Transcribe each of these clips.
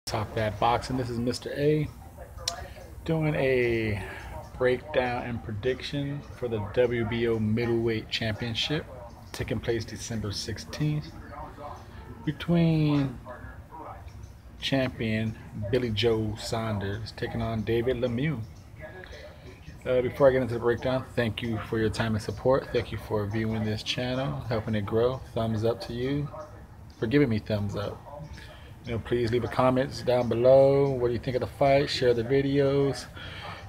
Top that boxing. This is Mr. A doing a breakdown and prediction for the WBO middleweight championship taking place December 16th between champion Billy Joe Saunders taking on David Lemieux. Before I get into the breakdown, thank you for your time and support. Thank you for viewing this channel, helping it grow. Thumbs up to you for giving me thumbs up. Please leave a comments down below. What do you think of the fight? Share the videos.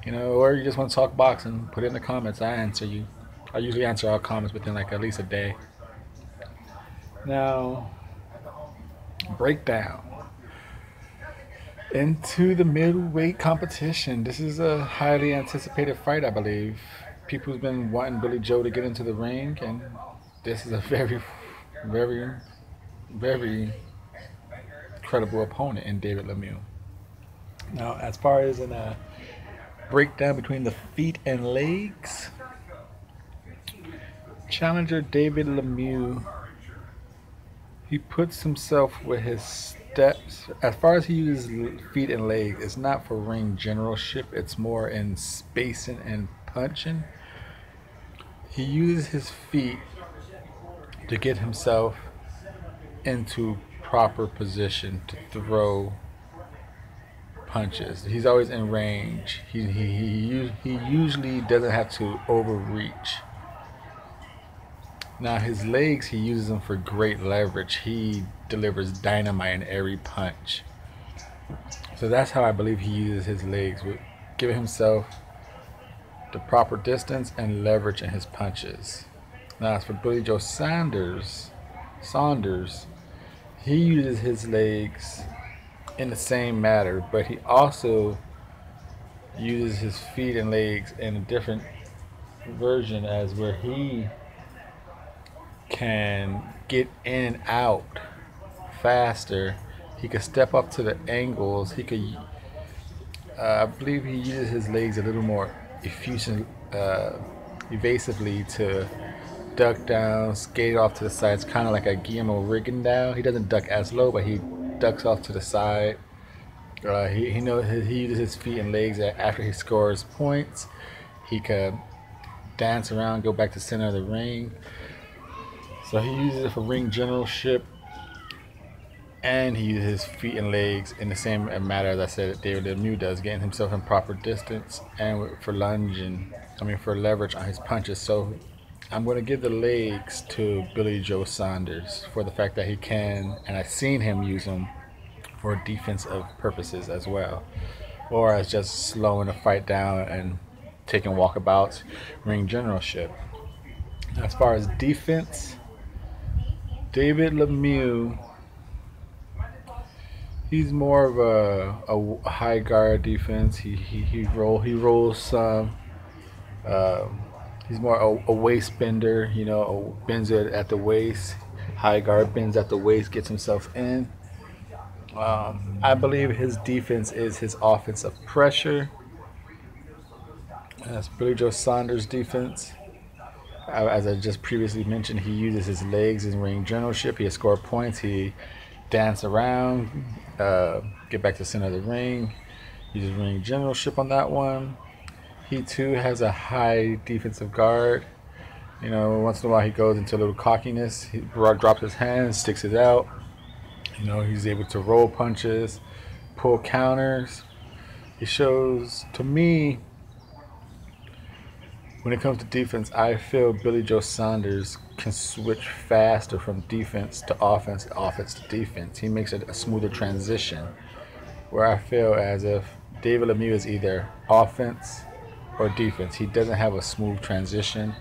Or you just want to talk boxing, put it in the comments. I answer you. I usually answer all comments within like at least a day. Now, breakdown into the middleweight competition. This is a highly anticipated fight, I believe. People's been wanting Billy Joe to get into the ring, and this is a very, very, very credible opponent in David Lemieux. Now, as far as in a breakdown between the feet and legs, challenger David Lemieux, he puts himself with his steps. As far as he uses feet and legs, it's not for ring generalship, it's more in spacing and punching. He uses his feet to get himself into proper position to throw punches. He's always in range. He usually doesn't have to overreach. Now his legs, he uses them for great leverage. He delivers dynamite in every punch. So that's how I believe he uses his legs, with giving himself the proper distance and leverage in his punches. Now as for Billy Joe Saunders, he uses his legs in the same manner, but he also uses his feet and legs in a different version, as where he can get in and out faster. He could step up to the angles. He could, I believe he uses his legs a little more evasively to duck down, skate off to the sides, kind of like a Guillermo Rigondeaux. He doesn't duck as low, but he ducks off to the side. He knows he uses his feet and legs after he scores points. He could dance around, go back to the center of the ring. So he uses it for ring generalship, and he uses his feet and legs in the same manner as I said that David Lemieux does, getting himself in proper distance and for for leverage on his punches. So I'm going to give the legs to Billy Joe Saunders for the fact that he can, and I've seen him use them for defensive purposes as well, or as just slowing the fight down and taking walkabouts, ring generalship. As far as defense, David Lemieux, he's more of a high guard defense. He rolls some. He's more a waist bender, bends it at the waist. High guard, bends at the waist, gets himself in. I believe his defense is his offensive pressure. That's Billy Joe Saunders' defense. As I just previously mentioned, he uses his legs in ring generalship. He scores points. He dance around, get back to the center of the ring. He uses ring generalship on that one. He too has a high defensive guard. Once in a while he goes into a little cockiness. He drops his hands, sticks it out. He's able to roll punches, pull counters. He shows, to me, when it comes to defense, I feel Billy Joe Saunders can switch faster from defense to offense, offense to defense. He makes it a smoother transition, where I feel as if David Lemieux is either offense or defense. He doesn't have a smooth transition.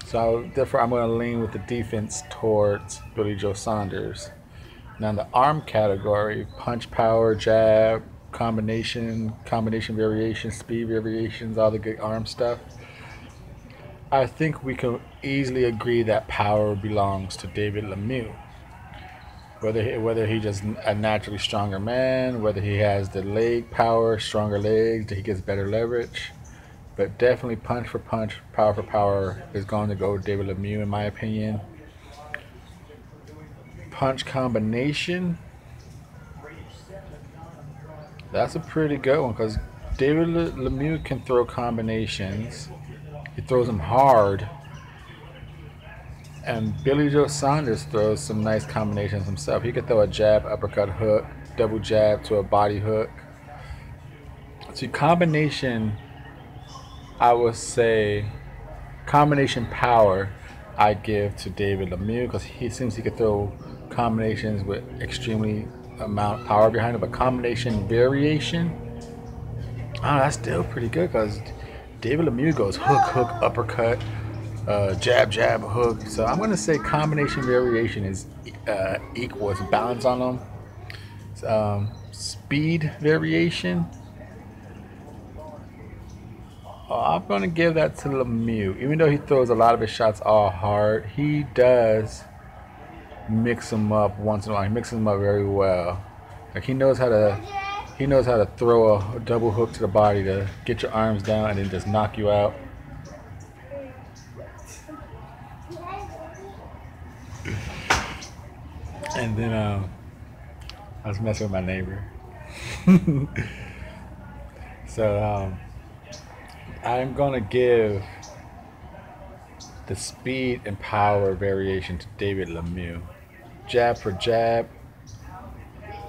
So therefore I'm going to lean with the defense towards Billy Joe Saunders. Now in the arm category, punch, power, jab, combination variations, speed variations, all the good arm stuff, I think we can easily agree that power belongs to David Lemieux. Whether he's just a naturally stronger man, whether he has the leg power, stronger legs, that he gets better leverage, but definitely punch for punch, power for power is going to go David Lemieux in my opinion. Punch combination, That's a pretty good one because David Lemieux can throw combinations. He throws them hard. And Billy Joe Saunders throws some nice combinations himself. He could throw a jab, uppercut, hook, double jab to a body hook. So combination, I would say, combination power I give to David Lemieux because he seems he could throw combinations with extremely amount of power behind it. But combination variation, that's still pretty good because David Lemieux goes hook, hook, uppercut, jab, jab, hook. So I'm going to say combination variation is equal. It's balance on them. Speed variation, I'm going to give that to Lemieux. Even though he throws a lot of his shots all hard, he does mix them up once in a while. He mixes them up very well. Like he knows how to throw a double hook to the body to get your arms down and then just knock you out. And then I was messing with my neighbor. So I'm gonna give the speed and power variation to David Lemieux. Jab for jab,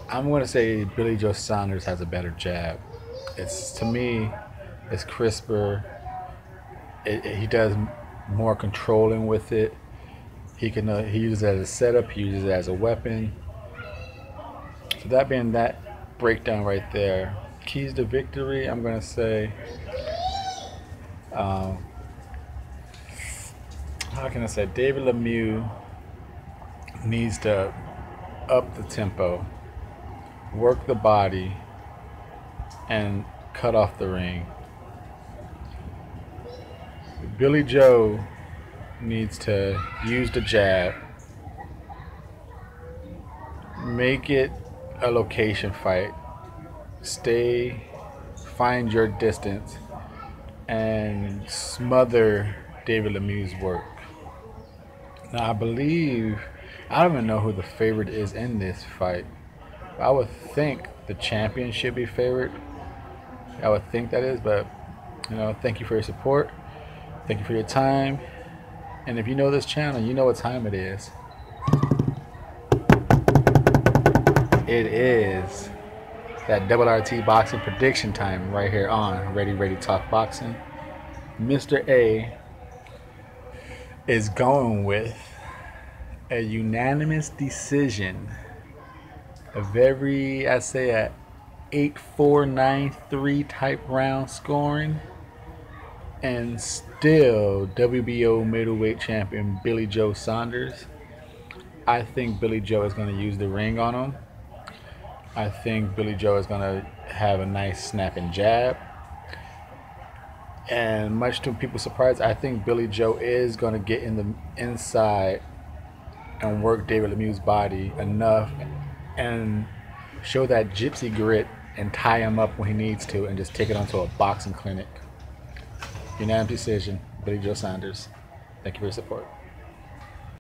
I'm gonna say Billy Joe Saunders has a better jab. To me, it's crisper. He does more controlling with it. He uses it as a setup. He uses it as a weapon. So that being that breakdown right there, keys to victory, I'm gonna say. How can I say? David Lemieux needs to up the tempo, work the body, and cut off the ring. Billy Joe needs to use the jab, make it a location fight, find your distance, and smother David Lemieux's work. Now I don't even know who the favorite is in this fight. I would think the champion should be favored. I would think that is, but thank you for your support. Thank you for your time. And if you know this channel, you know what time it is. It is that double RT boxing prediction time right here on Ready Talk Boxing. Mr. A is going with a unanimous decision. I'd say a 8-4, 9-3 type round scoring. And still WBO middleweight champion Billy Joe Saunders. I think Billy Joe is going to use the ring on him. I think Billy Joe is going to have a nice snapping jab. And much to people's surprise, I think Billy Joe is going to get in the inside and work David Lemieux's body enough and show that gypsy grit and tie him up when he needs to and just take it onto a boxing clinic. Unanimous decision, Billy Joe Saunders. Thank you for your support.